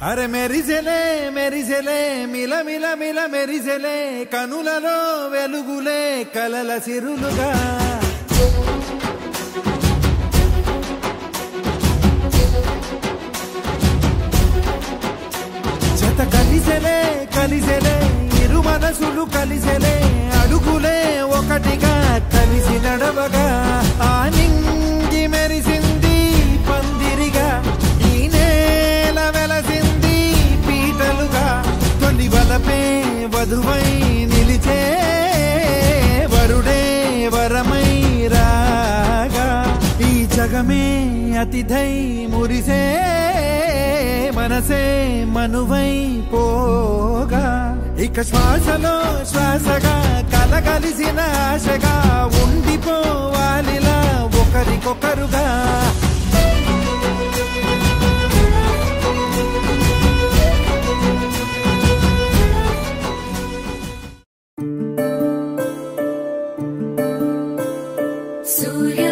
అరే మెరిసెలే మెరిసెలే మిల మిల మిల మెరిసెలే కనులలో వెలుగులే కలల సిరులుగా జత కలిసెలే కలిసెలే ఇరు మనసులు కలిసెలే అడుగులే ఒకటిగా కలిసి నడవగా ఆ నింగి మెరిసింది పందిరిగా ఈ నేల వెలసింది పీటలుగా తొలి వలపే వధువై నిలిచే వరుడే వరమై రాగా ఈ జగమే అతిథై మురిసే మనసే మనువై పోగా ఇక శ్వాసలో శ్వాసగా కలగలిసిన ఆశగా ఉండిపోవాలిలా ఒకరికొకరుగా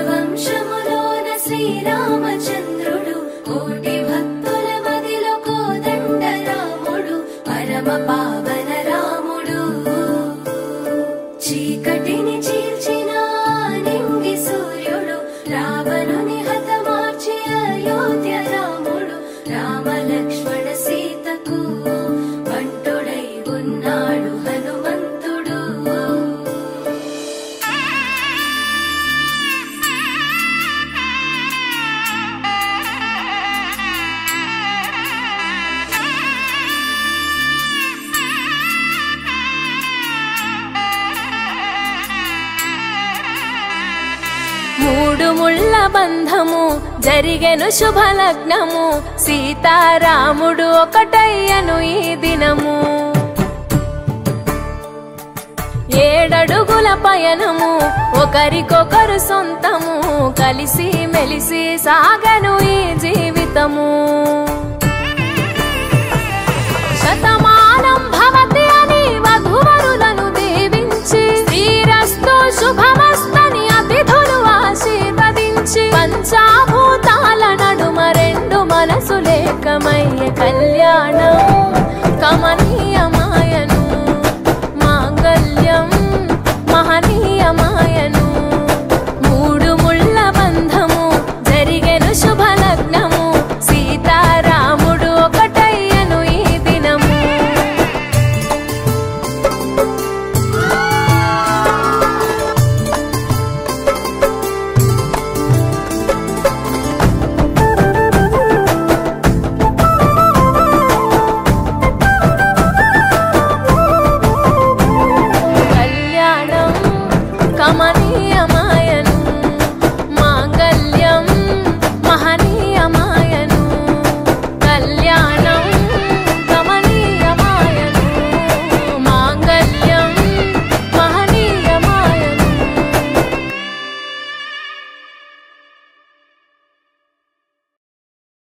సూర్యవంశములోన శ్రీరామచంద్రుడు కోటి భక్తుల మదిలో కోదండ రాముడు పరమ పావన రాముడు చీకటిని చీల్చిన నింగి సూర్యుడు రావణుని హతమార్చి అయోధ్య రాముడు రామ లక్ష్మణ సీతకు బంటుడై ఉన్నాడు హనుమంతుడు మూడు ముళ్ళ బంధము జరిగెను శుభలగ్నము సీతారాముడు ఒకటయ్యను ఈ దినము ఏడడుగుల పయనము ఒకరికొకరు సొంతము కలిసి మెలిసి సాగను ఈ జీవితము శతమానం భవతి అని వధువరులను దీవించి శ్రీరస్తు శుభమస్తని అతిథులు ఆశీర్వదించి పంచాభూతాల నడుమ రెండు మనసులేకమయ్యే కళ్యాణం